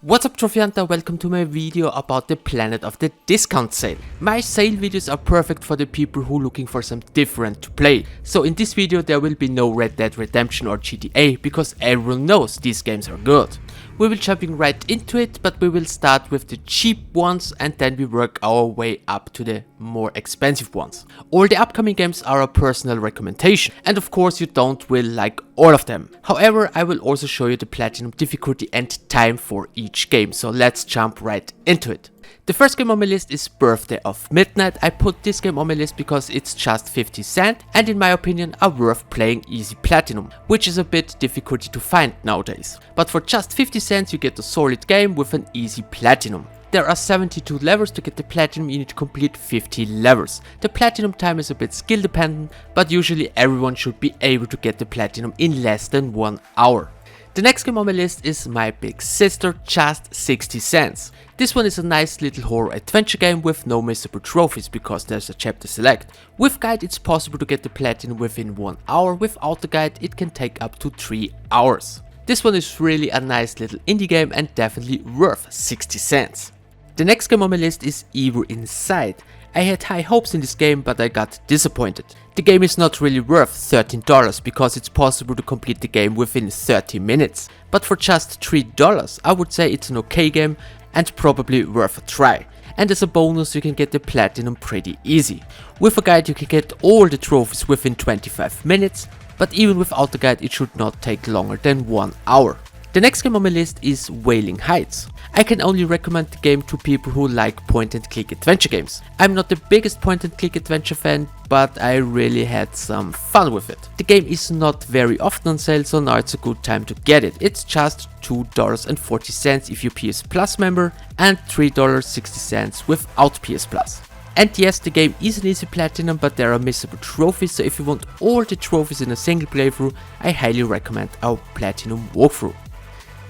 What's up Trophy Hunter, welcome to my video about the Planet of the Discount sale. My sale videos are perfect for the people who are looking for some different to play. So in this video there will be no Red Dead Redemption or GTA because everyone knows these games are good. We will jumping right into it, but we will start with the cheap ones and then we work our way up to the more expensive ones. All the upcoming games are a personal recommendation and of course you don't will like all of them. However, I will also show you the platinum difficulty and time for each game, so let's jump right into it. The first game on my list is Birthday of Midnight. I put this game on my list because it's just 50 cents and in my opinion a worth playing easy platinum, which is a bit difficult to find nowadays. But for just 50 cents you get a solid game with an easy platinum. There are 72 levels to get the platinum, you need to complete 50 levels. The platinum time is a bit skill dependent, but usually everyone should be able to get the platinum in less than 1 hour. The next game on my list is My Big Sister, just 60 cents. This one is a nice little horror adventure game with no missable trophies because there's a chapter select. With guide it's possible to get the platinum within 1 hour, without the guide it can take up to 3 hours. This one is really a nice little indie game and definitely worth 60 cents. The next game on my list is Evil Inside. I had high hopes in this game but I got disappointed. The game is not really worth $13 because it's possible to complete the game within 30 minutes. But for just $3 I would say it's an okay game and probably worth a try. And as a bonus you can get the platinum pretty easy. With a guide you can get all the trophies within 25 minutes, but even without the guide it should not take longer than 1 hour. The next game on my list is Wailing Heights. I can only recommend the game to people who like point and click adventure games. I'm not the biggest point and click adventure fan, but I really had some fun with it. The game is not very often on sale, so now it's a good time to get it. It's just $2.40 if you're PS Plus member and $3.60 without PS Plus. And yes, the game is an easy platinum, but there are missable trophies, so if you want all the trophies in a single playthrough, I highly recommend our platinum walkthrough.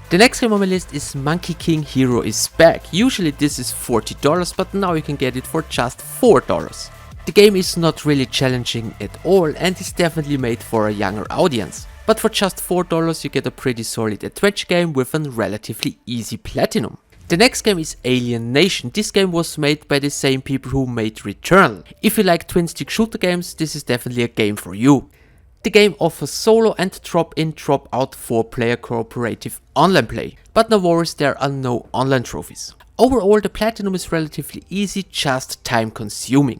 The next game on my list is Monkey King Hero is Back. Usually this is $40, but now you can get it for just $4. The game is not really challenging at all and is definitely made for a younger audience. But for just $4 you get a pretty solid adventure game with a relatively easy platinum. The next game is Alienation. This game was made by the same people who made Returnal. If you like twin stick shooter games, this is definitely a game for you. The game offers solo and drop-in drop-out 4-player cooperative online play, but no worries, there are no online trophies. Overall the platinum is relatively easy, just time consuming.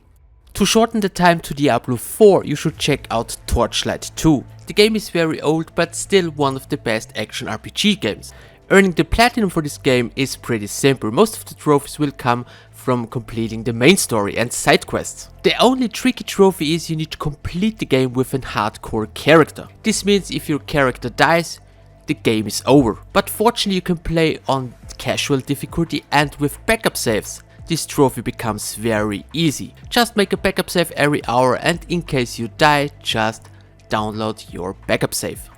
To shorten the time to Diablo 4 you should check out Torchlight 2. The game is very old but still one of the best action RPG games. Earning the platinum for this game is pretty simple. Most of the trophies will come from completing the main story and side quests. The only tricky trophy is you need to complete the game with a hardcore character. This means if your character dies, the game is over. But fortunately you can play on casual difficulty and with backup saves. This trophy becomes very easy. Just make a backup save every hour and in case you die, just download your backup save.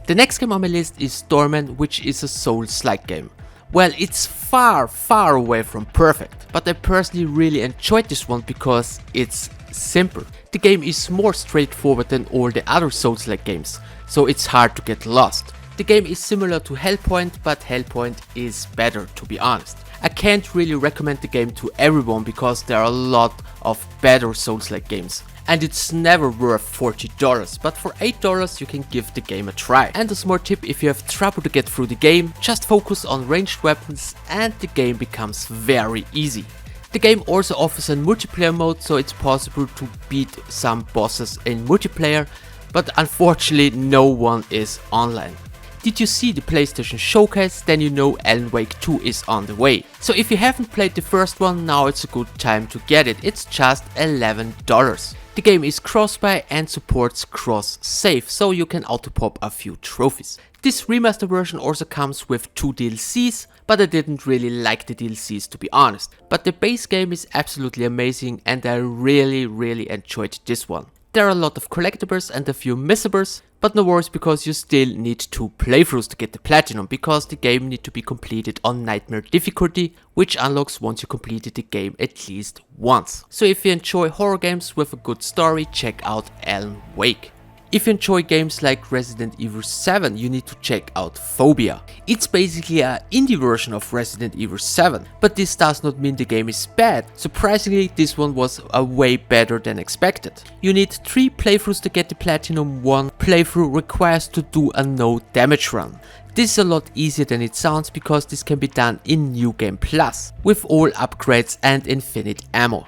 The next game on my list is Dolmen, which is a Souls-like game. Well, it's far away from perfect, but I personally really enjoyed this one because it's simple. The game is more straightforward than all the other Souls-like games, so it's hard to get lost. The game is similar to Hellpoint, but Hellpoint is better, to be honest. I can't really recommend the game to everyone because there are a lot of better Souls-like games. And it's never worth $40, but for $8 you can give the game a try. And a small tip, if you have trouble to get through the game, just focus on ranged weapons and the game becomes very easy. The game also offers a multiplayer mode, so it's possible to beat some bosses in multiplayer, but unfortunately no one is online. Did you see the PlayStation Showcase? Then you know Alan Wake 2 is on the way. So if you haven't played the first one, now it's a good time to get it. It's just $11. The game is cross-buy and supports cross-save, so you can auto-pop a few trophies. This remaster version also comes with 2 DLCs, but I didn't really like the DLCs to be honest. But the base game is absolutely amazing and I really enjoyed this one. There are a lot of collectibles and a few missables, but no worries because you still need 2 playthroughs to get the platinum because the game needs to be completed on Nightmare difficulty, which unlocks once you completed the game at least once. So if you enjoy horror games with a good story, check out Alan Wake. If you enjoy games like Resident Evil 7, you need to check out Fobia. It's basically an indie version of Resident Evil 7, but this does not mean the game is bad. Surprisingly, this one was way better than expected. You need 3 playthroughs to get the platinum. 1 playthrough requires to do a no damage run. This is a lot easier than it sounds because this can be done in New Game Plus, with all upgrades and infinite ammo.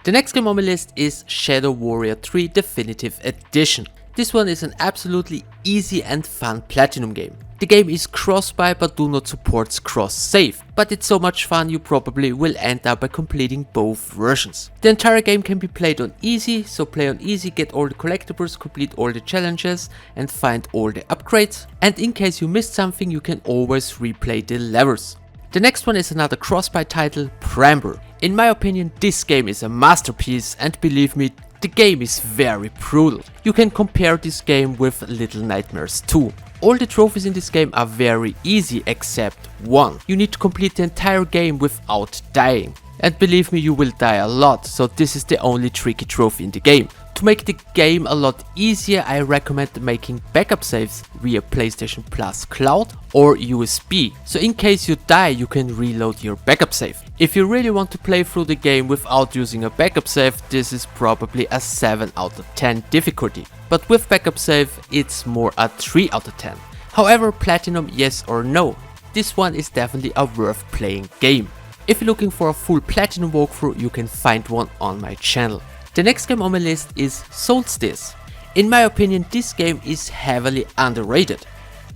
The next game on my list is Shadow Warrior 3 Definitive Edition. This one is an absolutely easy and fun platinum game. The game is cross-buy but do not support cross-save, but it's so much fun you probably will end up by completing both versions. The entire game can be played on easy, so play on easy, get all the collectibles, complete all the challenges and find all the upgrades, and in case you missed something you can always replay the levels. The next one is another cross-buy title, Bramble. In my opinion, this game is a masterpiece, and believe me, the game is very brutal. You can compare this game with Little Nightmares 2. All the trophies in this game are very easy except one. You need to complete the entire game without dying. And believe me, you will die a lot, so this is the only tricky trophy in the game. To make the game a lot easier, I recommend making backup saves via PlayStation Plus Cloud or USB, so in case you die you can reload your backup save. If you really want to play through the game without using a backup save, this is probably a 7 out of 10 difficulty, but with backup save it's more a 3 out of 10. However, platinum yes or no, this one is definitely a worth playing game. If you're looking for a full platinum walkthrough, you can find one on my channel. The next game on my list is Soulstice. In my opinion, this game is heavily underrated.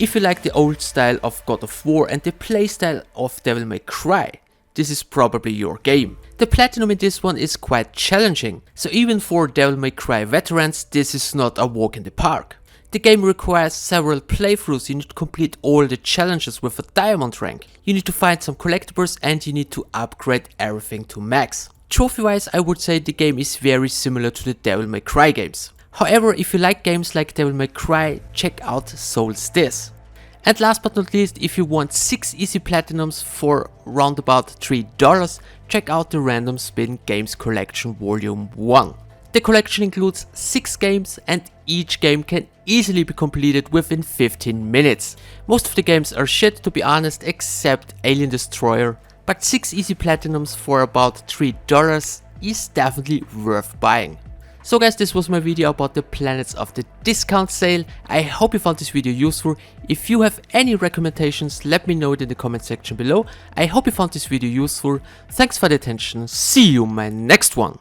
If you like the old style of God of War and the playstyle of Devil May Cry, this is probably your game. The platinum in this one is quite challenging, so even for Devil May Cry veterans, this is not a walk in the park. The game requires several playthroughs. You need to complete all the challenges with a diamond rank. You need to find some collectibles and you need to upgrade everything to max. Trophy wise, I would say the game is very similar to the Devil May Cry games. However, if you like games like Devil May Cry, check out Soulstice. And last but not least, if you want 6 easy platinums for round about $3, check out the Random Spin Games Collection Volume 1. The collection includes 6 games and each game can easily be completed within 15 minutes. Most of the games are shit, to be honest, except Alien Destroyer, but 6 easy platinums for about $3 is definitely worth buying. So guys, this was my video about the planets of the discount sale. I hope you found this video useful. If you have any recommendations, let me know it in the comment section below. I hope you found this video useful. Thanks for the attention. See you in my next one.